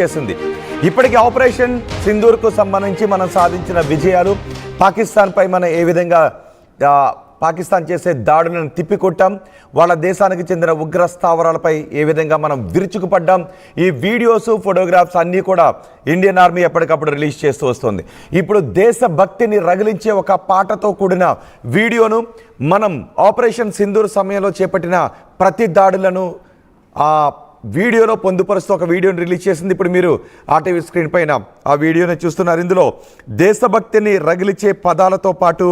చేసింది. ఇప్పటికీ ఆపరేషన్ సింధూర్కు సంబంధించి మనం సాధించిన విజయాలు, పాకిస్తాన్పై మనం ఏ విధంగా పాకిస్తాన్ చేసే దాడులను తిప్పికొట్టాం, వాళ్ళ దేశానికి చెందిన ఉగ్ర స్థావరాలపై ఏ విధంగా మనం విరుచుకుపడ్డాం, ఈ వీడియోస్ ఫోటోగ్రాఫ్స్ అన్నీ కూడా ఇండియన్ ఆర్మీ ఎప్పటికప్పుడు రిలీజ్ చేస్తూ వస్తుంది. ఇప్పుడు దేశభక్తిని రగిలించే ఒక పాటతో కూడిన వీడియోను మనం ఆపరేషన్ సింధూర్ సమయంలో చేపట్టిన ప్రతి దాడులను వీడియోలో పొందుపరుస్తూ ఒక వీడియోని రిలీజ్ చేసింది. ఇప్పుడు మీరు ఆర్టీవీ స్క్రీన్ పైన ఆ వీడియోని చూస్తున్నారు. ఇందులో దేశభక్తిని రగిలించే పదాలతో పాటు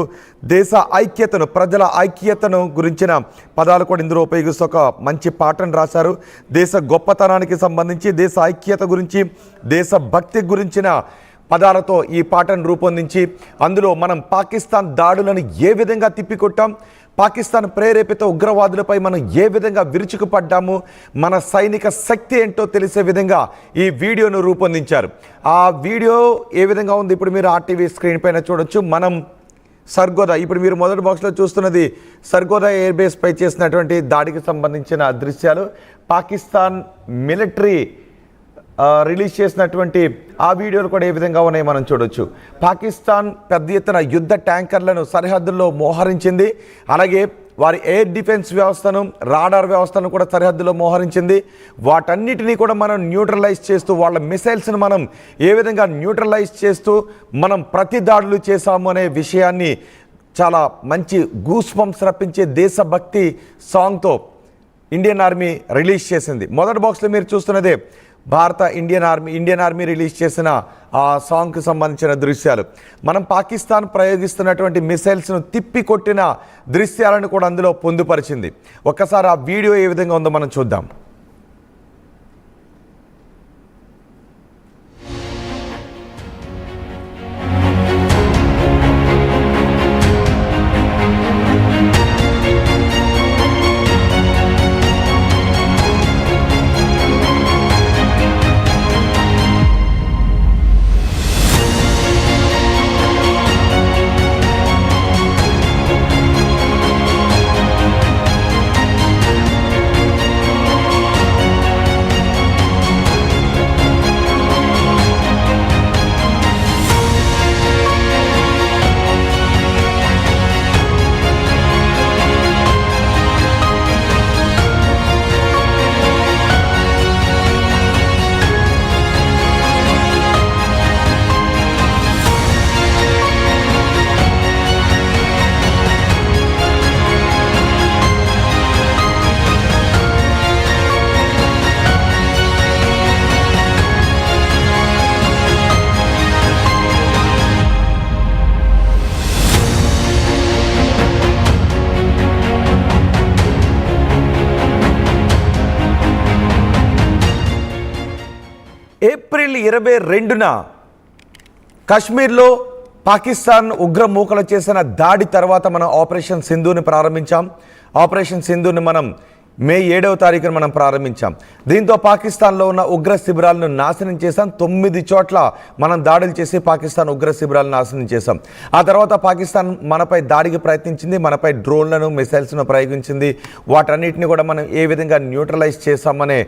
దేశ ఐక్యతను, ప్రజల ఐక్యతను గురించిన పదాలు కూడా ఇందులో ఉపయోగిస్తూ ఒక మంచి పాటను రాశారు. దేశ గొప్పతనానికి సంబంధించి, దేశ ఐక్యత గురించి, దేశభక్తి గురించిన పదాలతో ఈ పాటను రూపొందించి అందులో మనం పాకిస్తాన్ దాడులను ఏ విధంగా తిప్పికొట్టాం, పాకిస్తాన్ ప్రేరేపిత ఉగ్రవాదులపై మనం ఏ విధంగా విరుచుకుపడ్డాము, మన సైనిక శక్తి ఏంటో తెలిసే విధంగా ఈ వీడియోను రూపొందించారు. ఆ వీడియో ఏ విధంగా ఉంది ఇప్పుడు మీరు ఆర్టీవీ స్క్రీన్ పైన చూడొచ్చు. మనం సర్గోదా, ఇప్పుడు మీరు మొదటి బాక్స్లో చూస్తున్నది సర్గోదా ఎయిర్ బేస్ పై చేసినటువంటి దాడికి సంబంధించిన దృశ్యాలు. పాకిస్తాన్ మిలిటరీ రిలీజ్ చేసినటువంటి ఆ వీడియోలు కూడా ఏ విధంగా ఉన్నాయి మనం చూడొచ్చు. పాకిస్తాన్ పెద్ద ఎత్తున యుద్ధ ట్యాంకర్లను సరిహద్దుల్లో మోహరించింది. అలాగే వారి ఎయిర్ డిఫెన్స్ వ్యవస్థను, రాడార్ వ్యవస్థను కూడా సరిహద్దులో మోహరించింది. వాటన్నిటినీ కూడా మనం న్యూట్రలైజ్ చేస్తూ, వాళ్ళ మిసైల్స్ను మనం ఏ విధంగా న్యూట్రలైజ్ చేస్తూ మనం ప్రతి దాడులు చేశాము అనే విషయాన్ని చాలా మంచి గూస్ బంప్స్ రప్పించే దేశభక్తి సాంగ్తో ఇండియన్ ఆర్మీ రిలీజ్ చేసింది. మొదటి బాక్స్లో మీరు చూస్తున్నదే ఇండియన్ ఆర్మీ రిలీజ్ చేసిన ఆ సాంగ్కి సంబంధించిన దృశ్యాలు. మనం పాకిస్తాన్ ప్రయోగిస్తున్నటువంటి మిసైల్స్ను తిప్పి కొట్టిన దృశ్యాలను కూడా అందులో పొందుపరిచింది. ఒక్కసారి ఆ వీడియో ఏ విధంగా ఉందో మనం చూద్దాం. ఏప్రిల్ 22న కాశ్మీర్లో పాకిస్తాన్ ఉగ్రమూకలు చేసిన దాడి తర్వాత మనం ఆపరేషన్ సింధూర్ని ప్రారంభించాం. ఆపరేషన్ సింధూర్ని మనం మే 7వ తారీఖున మనం ప్రారంభించాం. దీంతో పాకిస్తాన్లో ఉన్న ఉగ్ర శిబిరాలను నాశనం చేశాం. 9 చోట్ల మనం దాడులు చేసి పాకిస్తాన్ ఉగ్ర శిబిరాలను నాశనం చేశాం. ఆ తర్వాత పాకిస్తాన్ మనపై దాడికి ప్రయత్నించింది, మనపై డ్రోన్లను, మిసైల్స్ను ప్రయోగించింది. వాటన్నిటిని కూడా మనం ఏ విధంగా న్యూట్రలైజ్ చేశామనే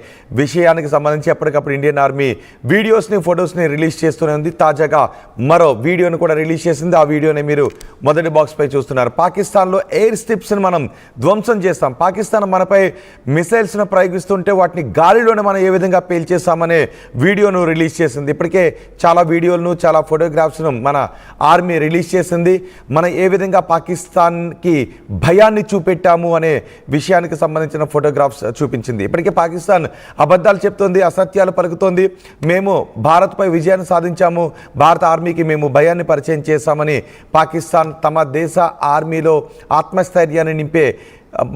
విషయానికి సంబంధించి ఎప్పటికప్పుడు ఇండియన్ ఆర్మీ వీడియోస్ని, ఫొటోస్ని రిలీజ్ చేస్తూనే ఉంది. తాజాగా మరో వీడియోను కూడా రిలీజ్ చేసింది. ఆ వీడియోని మీరు మొదటి బాక్స్ పై చూస్తున్నారు. పాకిస్తాన్లో ఎయిర్ స్ట్రిప్స్ని మనం ధ్వంసం చేస్తాం. పాకిస్తాన్ మనపై మిసైల్స్ను ప్రయోగిస్తుంటే వాటిని గాలిలోనే మనం ఏ విధంగా పేల్చేస్తామనే వీడియోను రిలీజ్ చేసింది. ఇప్పటికే చాలా వీడియోలను, చాలా ఫోటోగ్రాఫ్స్ను మన ఆర్మీ రిలీజ్ చేసింది. మనం ఏ విధంగా పాకిస్తాన్కి భయాన్ని చూపెట్టాము అనే విషయానికి సంబంధించిన ఫోటోగ్రాఫ్స్ చూపించింది. ఇప్పటికే పాకిస్తాన్ అబద్ధాలు చెప్తోంది, అసత్యాలు పలుకుతోంది. మేము భారత్పై విజయాన్ని సాధించాము, భారత ఆర్మీకి మేము భయాన్ని పరిచయం చేశామని పాకిస్తాన్ తమ దేశ ఆర్మీలో ఆత్మస్థైర్యాన్ని నింపే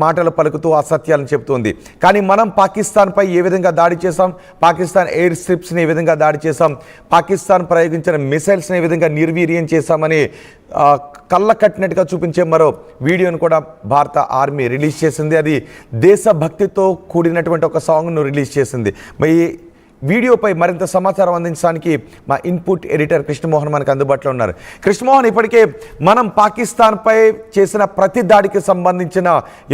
మాటలు పలుకుతూ అసత్యాలను చెబుతోంది. కానీ మనం పాకిస్తాన్పై ఏ విధంగా దాడి చేశాం, పాకిస్తాన్ ఎయిర్ స్ట్రిప్స్ని ఏ విధంగా దాడి చేశాం, పాకిస్తాన్ ప్రయోగించిన మిసైల్స్ని ఏ విధంగా నిర్వీర్యం చేశామని కళ్ళ కట్టినట్టుగా చూపించే మరో వీడియోను కూడా భారత ఆర్మీ రిలీజ్ చేసింది. అది దేశభక్తితో కూడినటువంటి ఒక సాంగ్ను రిలీజ్ చేసింది. మరి వీడియోపై మరింత సమాచారం అందించడానికి మా ఇన్పుట్ ఎడిటర్ కృష్ణమోహన్ మనకు అందుబాటులో ఉన్నారు. కృష్ణమోహన్, ఇప్పటికే మనం పాకిస్తాన్పై చేసిన ప్రతి దాడికి సంబంధించిన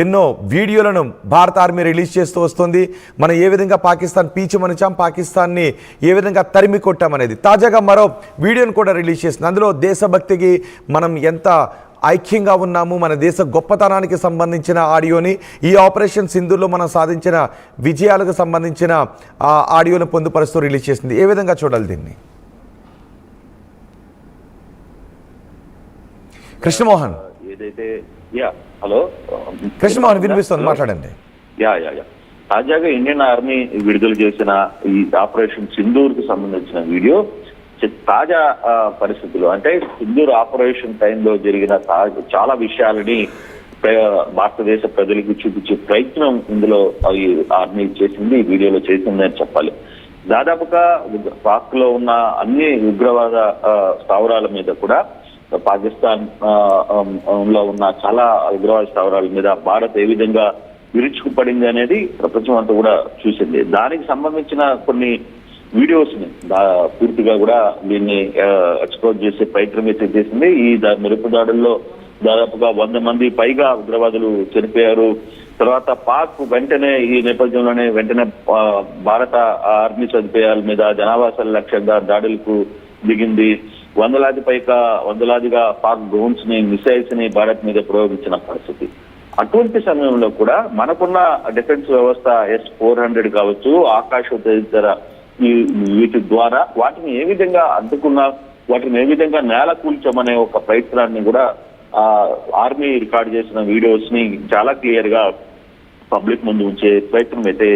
ఎన్నో వీడియోలను భారత ఆర్మీ రిలీజ్ చేస్తూ వస్తుంది. మనం ఏ విధంగా పాకిస్తాన్ పీచిమనిచాం, పాకిస్తాన్ని ఏ విధంగా తరిమి కొట్టామనేది. తాజాగా మరో వీడియోను కూడా రిలీజ్ చేస్తుంది. అందులో దేశభక్తికి మనం ఎంత ఐక్యంగా ఉన్నాము, మన దేశ గొప్పతనానికి సంబంధించిన ఆడియోని, ఈ ఆపరేషన్ సింధూర్లో మనం సాధించిన విజయాలకు సంబంధించిన ఆడియోను పొందుపరుస్తూ రిలీజ్ చేసింది. ఏ విధంగా చూడాలి దీన్ని? కృష్ణమోహన్ ఏదైతే హలో కృష్ణమోహన్ వినిపిస్తుంది, మాట్లాడండి. తాజాగా ఇండియన్ ఆర్మీ విడుదల చేసిన ఈ ఆపరేషన్ సింధూర్ కు సంబంధించిన వీడియో తాజా పరిస్థితులు, అంటే సింధూర్ ఆపరేషన్ టైంలో జరిగిన చాలా విషయాలని భారతదేశ ప్రజలకు చూపించే ప్రయత్నం ఇందులో ఆర్మీ చేసింది, ఈ వీడియోలో చేసింది అని చెప్పాలి. దాదాపుగా పాక్ లో ఉన్న అన్ని ఉగ్రవాద స్థావరాల మీద కూడా, పాకిస్తాన్ లో ఉన్న చాలా ఉగ్రవాద స్థావరాల మీద భారత్ ఏ విధంగా విరుచుకుపడింది అనేది ప్రపంచం అంతా కూడా చూసింది. దానికి సంబంధించిన కొన్ని వీడియోస్ ని పూర్తిగా కూడా దీన్ని ఎక్స్పోజ్ చేసే ప్రయత్నం అయితే చేసింది. ఈ మెరుపు దాడుల్లో దాదాపుగా 100 మంది పైగా ఉగ్రవాదులు చనిపోయారు. తర్వాత పాక్ వెంటనే ఈ నేపథ్యంలోనే వెంటనే భారత ఆర్మీ సదుపాయాల మీద జనావాసాల లక్ష్యంగా దాడులకు దిగింది. వందలాదిగా పాక్ డ్రోన్స్ ని, మిసైల్స్ ని భారత్ మీద ప్రయోగించిన పరిస్థితి. అటువంటి సమయంలో కూడా మనకున్న డిఫెన్స్ వ్యవస్థ S-400 కావచ్చు, ఆకాశ తదితర వీటి ద్వారా వాటిని ఏ విధంగా అడ్డుకున్నా, వాటిని ఏ విధంగా నేల కూల్చమనే ఒక ప్రయత్నాన్ని కూడా ఆర్మీ రికార్డ్ చేసిన వీడియోస్ ని చాలా క్లియర్ గా పబ్లిక్ ముందు ఉంచే ప్రయత్నం అయితే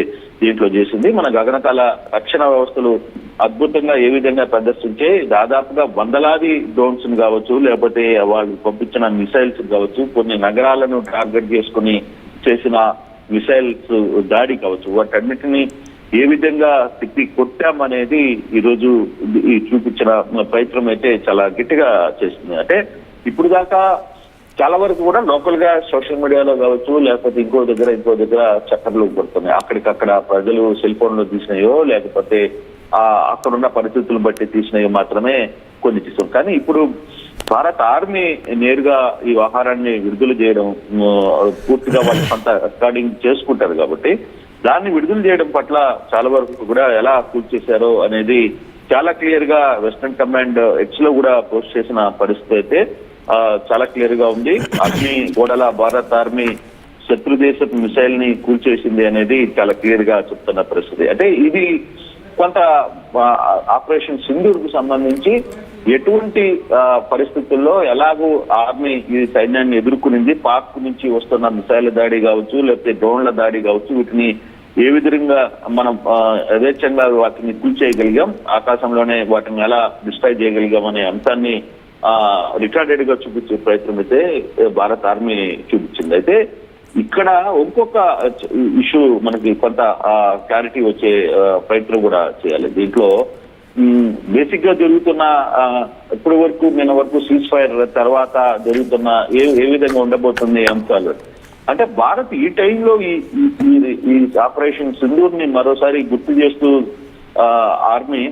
దీంట్లో చేసింది. మన గగనతల రక్షణ వ్యవస్థలు అద్భుతంగా ఏ విధంగా ప్రదర్శించే దాదాపుగా వందలాది డ్రోన్స్ కావచ్చు, లేకపోతే వాళ్ళు పంపించిన మిసైల్స్ కావచ్చు, కొన్ని నగరాలను టార్గెట్ చేసుకుని చేసిన మిసైల్స్ దాడి కావచ్చు, వాటన్నిటిని ఏ విధంగా తిప్పి కొట్టామనేది ఈరోజు చూపించిన ప్రయత్నం అయితే చాలా గట్టిగా చేస్తుంది. అంటే ఇప్పుడు దాకా చాలా వరకు కూడా లోకల్ గా సోషల్ మీడియాలో కావచ్చు, లేకపోతే ఇంకో దగ్గర చక్కర్లు పడుతున్నాయి. అక్కడికక్కడ ప్రజలు సెల్ ఫోన్ లో తీసినాయో, లేకపోతే అక్కడున్న పరిస్థితులను బట్టి తీసినాయో మాత్రమే కొన్ని తీసాం. కానీ ఇప్పుడు భారత ఆర్మీ నేరుగా ఈ వ్యవహారాన్ని విడుదల చేయడం, పూర్తిగా వాళ్ళు కొంత రికార్డింగ్ చేసుకుంటారు కాబట్టి దాన్ని విడుదల చేయడం పట్ల చాలా వరకు కూడా ఎలా పూర్తి చేశారో అనేది చాలా క్లియర్ గా వెస్టర్న్ కమాండ్ ఎక్స్ లో కూడా పోస్ట్ చేసిన పరిస్థితి అయితే చాలా క్లియర్ గా ఉంది. అగ్ని గోడల భారత ఆర్మీ శత్రు దేశపు మిసైల్ ని కూల్చేసింది అనేది చాలా క్లియర్ గా చెప్తున్న పరిస్థితి. అంటే ఇది కొంత ఆపరేషన్ సింధూర్ కు సంబంధించి ఎటువంటి పరిస్థితుల్లో ఎలాగూ ఆర్మీ ఈ సైన్యాన్ని ఎదుర్కొనింది, పాక్ నుంచి వస్తున్న మిసైల్ దాడి కావచ్చు, లేకపోతే డ్రోన్ల దాడి కావచ్చు, వీటిని ఏ విధంగా మనం యథేచ్ఛంగా వాటిని కూల్చేయగలిగాం, ఆకాశంలోనే వాటిని ఎలా డిస్ట్రాయ్ చేయగలిగాం అనే అంశాన్ని రికార్డెడ్ గా చూపించే ప్రయత్నం అయితే భారత ఆర్మీ చూపించింది. అయితే ఇక్కడ ఇంకొక ఇష్యూ మనకి కొంత క్లారిటీ వచ్చే ప్రయత్నం కూడా చేయాలి. దీంట్లో బేసిక్ గా జరుగుతున్న ఇప్పటి వరకు నిన్న వరకు సీజ్ ఫైర్ తర్వాత జరుగుతున్న ఏ విధంగా ఉండబోతుంది అంశాలు, అంటే భారత్ ఈ టైంలో ఈ ఆపరేషన్ సింధూర్ ని మరోసారి గుర్తు చేస్తూ ఆర్మీ